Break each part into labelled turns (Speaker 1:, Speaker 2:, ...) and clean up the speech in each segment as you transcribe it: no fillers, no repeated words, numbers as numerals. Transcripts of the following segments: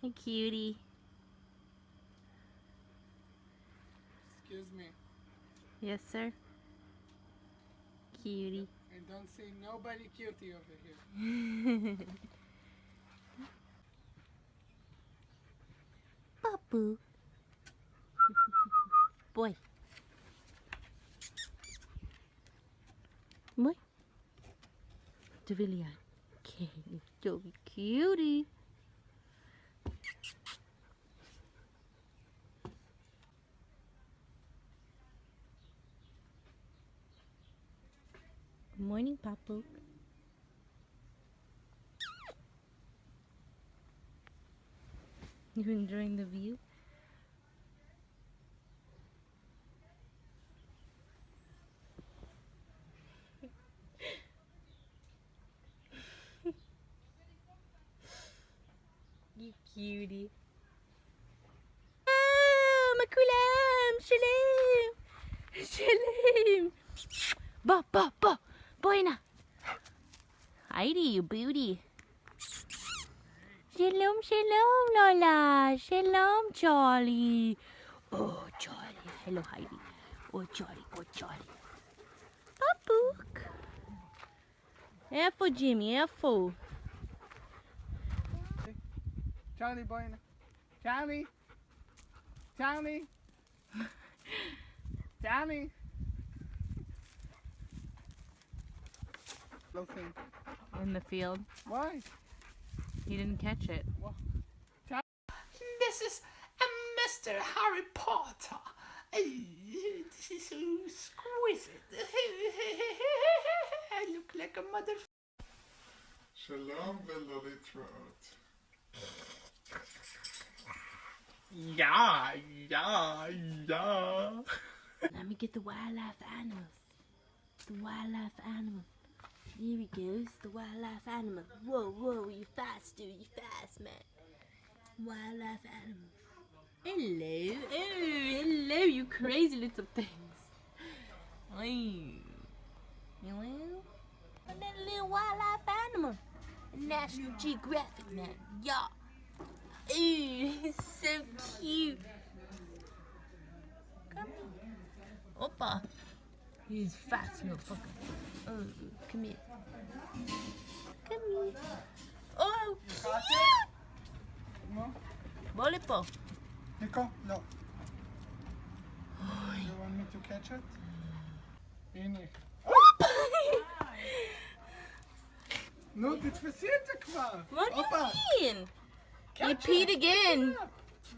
Speaker 1: Hey, cutie.
Speaker 2: Excuse me.
Speaker 1: Yes, sir. Cutie.
Speaker 2: I don't see nobody cutie over here.
Speaker 1: Papu. Boy. Boy. Devillian. Okay, so cutie. Good morning, Papu. You enjoying the view? You cutie. Oh, Makulam! Shalom! Shalom! Ba, ba, ba! Boy na! Heidi, you booty! Shalom, shalom, Lola! Shalom, Charlie! Oh, Charlie! Hello, Heidi! Oh, Charlie! Oh, Charlie! Papook! Careful, Jimmy! Careful!
Speaker 2: Charlie boy. Charlie. Charlie. Charlie. No thing.
Speaker 1: In the field.
Speaker 2: Why?
Speaker 1: He didn't catch it.
Speaker 3: This is Mr. Harry Potter. This is so exquisite. I look like a mother.
Speaker 2: Shalom ולא להתראות.
Speaker 3: Yeah.
Speaker 1: Let me get the wildlife animals. The wildlife animal. Here he goes, the wildlife animal. Whoa, whoa, you fast, dude. You fast, man. Wildlife animals. Hello. Oh, hello, you crazy little things. Hey. Hello? That little wildlife animal. National Geographic, man. Yeah. Ooh, he's so cute. Come here. Oppa. He's fast, motherfucker. Oh, come here. Come here. Oh, cute. Volleyball.
Speaker 2: Nico, no. You want me to catch it? הנה. נו, תתפסי את זה כבר.
Speaker 1: What do
Speaker 2: הופה.
Speaker 1: you mean? You peed again.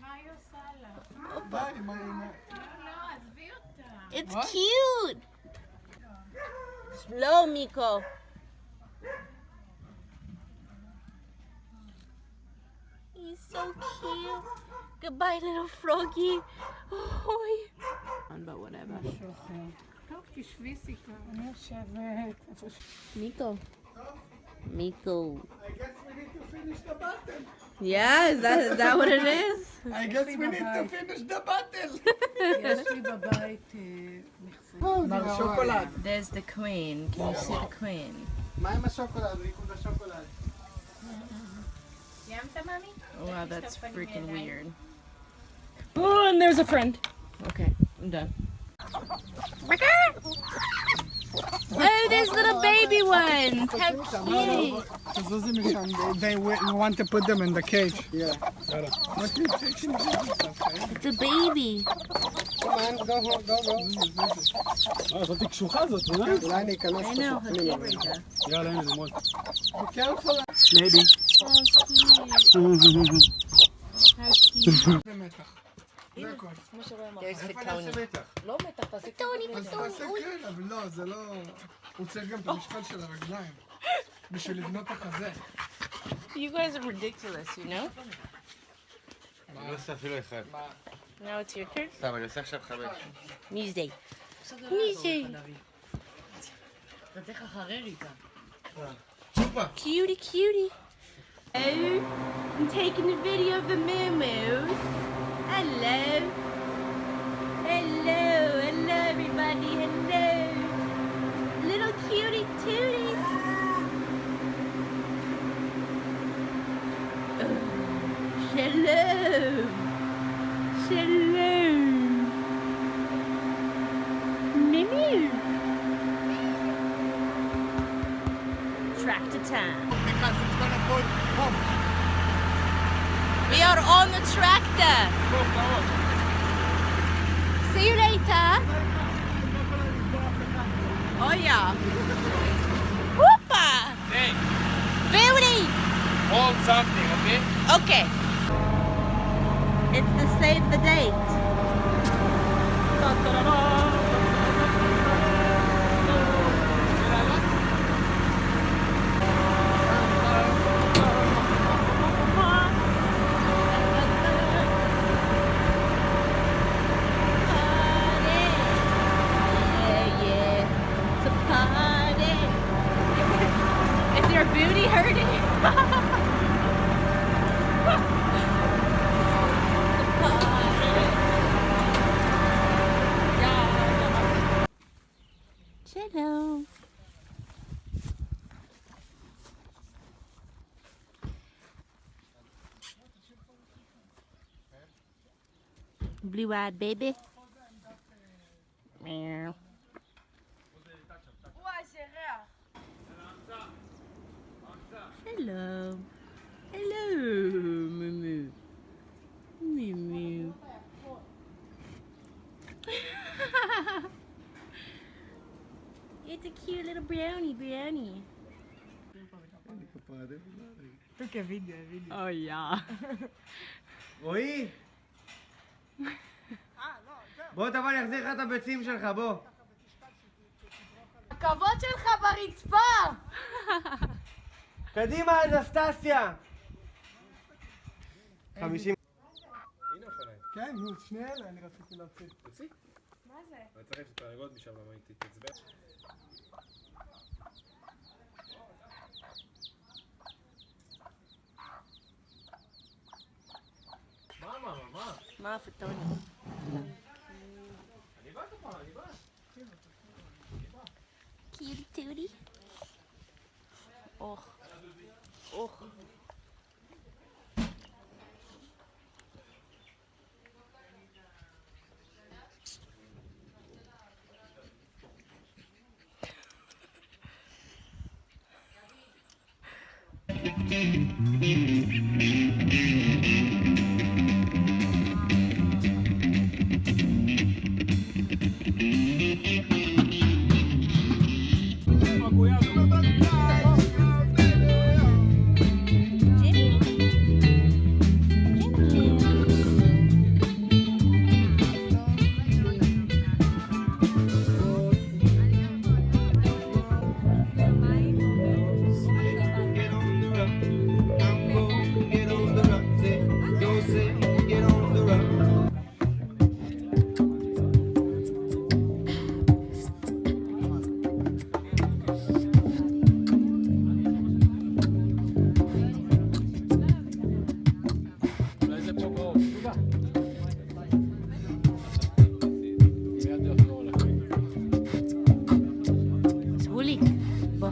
Speaker 4: מה היא עושה לה?
Speaker 2: די, מה...
Speaker 4: לא, עזבי אותה.
Speaker 1: It's
Speaker 2: What?
Speaker 1: cute. Slow, Miko. He's so cute. Goodbye, little froggy. Oh, but whatever.
Speaker 4: טוב, תשבי סיכה. אני יושבת. איפה ש...
Speaker 1: Miko. Miko.
Speaker 2: I guess we need to finish the battle.
Speaker 1: Yeah, is that what it is?
Speaker 2: I guess we need to finish the battle.
Speaker 4: יש לי בבית מכסה.
Speaker 2: מר שוקולד.
Speaker 1: There's the queen. Can you see the queen?
Speaker 2: מה עם השוקולד? ריקוד השוקולד.
Speaker 4: סיימת, ממי?
Speaker 1: Oh, wow, that's freaking weird. Oh, and there's a friend. Okay, I'm done. Oh, there's little baby ones. How cute.
Speaker 2: תזוזי משם. They want to put them in the cage. Yeah.
Speaker 1: It's a baby.
Speaker 2: Come on, go home, go.
Speaker 5: זאתי קשוחה זאת,
Speaker 2: אולי אני אכנס
Speaker 1: I know, her favorite.
Speaker 5: יאללה, הנה נמרוד.
Speaker 2: Be careful.
Speaker 5: Maybe.
Speaker 1: Oh, cute. How cute.
Speaker 2: זה מתח. זה הכל.
Speaker 1: There's
Speaker 2: איפה נעשה
Speaker 1: Fatoni.
Speaker 2: מתח?
Speaker 4: לא מתח, תעשי
Speaker 2: אז תעשה כן, אבל לא, זה לא... הוא צריך גם את המשקל של הרגליים. בשביל לבנות את החזה.
Speaker 1: You guys are ridiculous, you know?
Speaker 5: אני לא עושה אפילו אחד.
Speaker 1: Now it's your turn.
Speaker 5: סתם, אני עושה עכשיו 5.
Speaker 1: Music. Music.
Speaker 4: אתה צריך לחרר איתה.
Speaker 1: Cutie, cutie. Oh, I'm taking a video of the moo-moos. Hello. Hello, hello everybody, hello. Little cutie Shalom. Shalom. Mimi. Tractor time.
Speaker 2: Because it's gonna put pump.
Speaker 1: We are on the tractor. See you later. Oh yeah. Whoopa.
Speaker 5: Hey,
Speaker 1: Beauty.
Speaker 5: hold something, okay?
Speaker 1: Okay. It's the save the date. Yeah, yeah. It's a party. Is your booty hurting? Hello. Blue-eyed baby. Meow. Hello. Hello, Moo. Moo. It's a cute little brownie.
Speaker 4: Tu che video, è video.
Speaker 1: Oh yeah.
Speaker 5: רועי! בוא תבוא אני אחזיר לך את הביצים שלך, בוא.
Speaker 1: הכבוד שלך ברצפה!
Speaker 5: קדימה, אנסטסיה! 50...
Speaker 2: כן, נו, שני אלה אני רציתי להוציא.
Speaker 5: תוציא?
Speaker 4: מה זה?
Speaker 5: אני צריך את התרגות משם, למה היא תתעצבן.
Speaker 1: מה פטוני?
Speaker 5: אני בא פה, אני בא.
Speaker 1: Cutie tootie. Och. Sgulik. Bוא.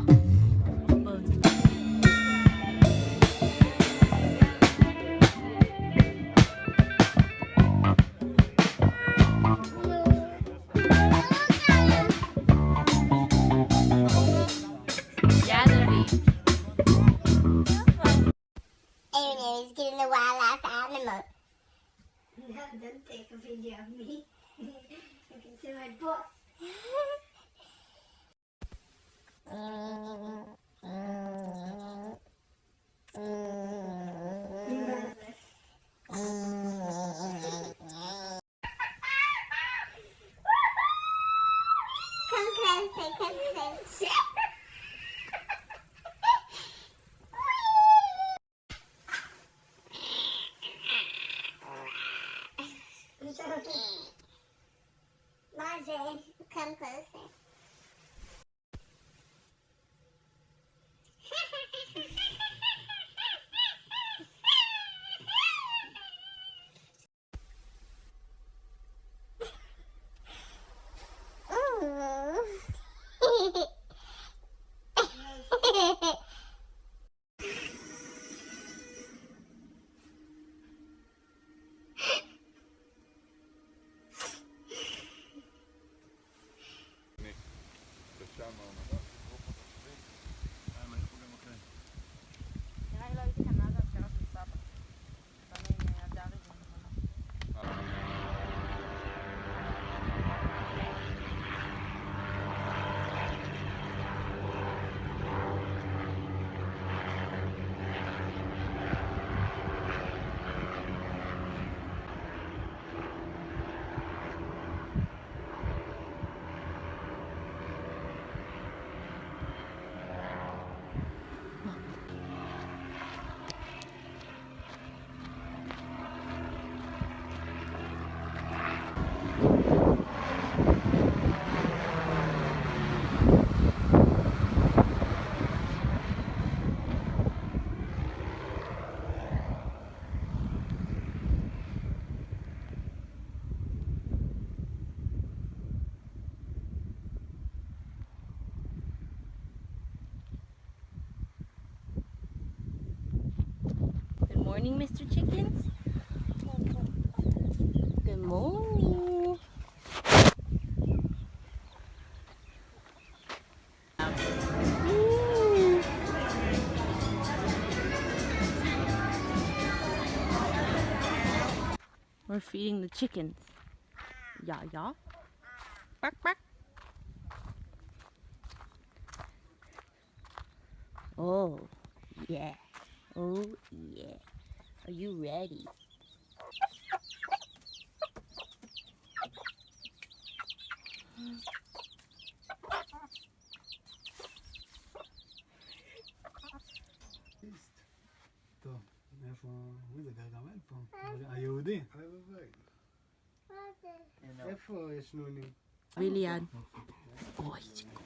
Speaker 6: Aaron is getting the wildlife animal. No, don't take a video of me. I can see my butt. Come closer, come closer. Mozzie, come closer.
Speaker 1: morning, Mr. Chickens. Good morning. Ooh. We're feeding the chickens. Yeah, yeah. Bark, bark. Oh, yeah. Oh, yeah. Are you ready?
Speaker 7: טוב, מאיפה... זה גרגמל פה. היהודי. איפה יש נוני?
Speaker 1: Willian. Oh, he's good.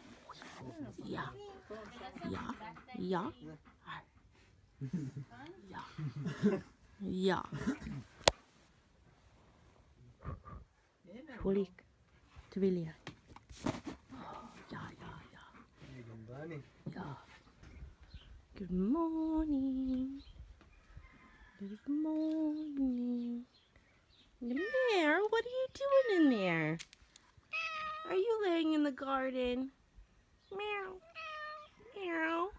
Speaker 1: Yeah. Yeah. Yeah. Yeah. Yeah. Hulik. To Willian. Yeah, yeah, yeah.
Speaker 7: גם בני.
Speaker 1: Yeah. Good morning. Good morning. There, what are you doing in there? Are you laying in the garden? Meow. Meow.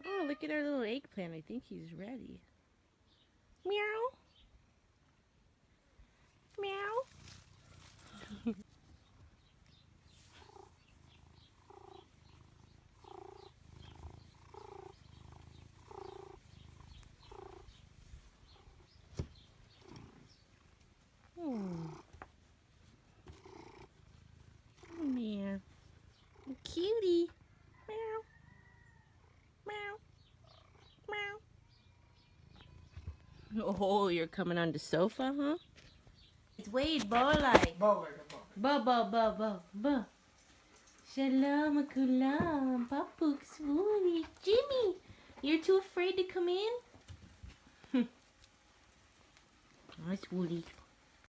Speaker 1: Oh, look at our little eggplant. I think he's ready. Meow. Meow. Oh, man. Cutie. Meow. Meow. Meow. Oh, you're coming on the sofa, huh? It's Wade, Bolai.
Speaker 2: בואו רגע, בואו.
Speaker 1: Ba. Shalom, akulam, papuk, swooty. Jimmy, you're too afraid to come in? Hi, Swooty.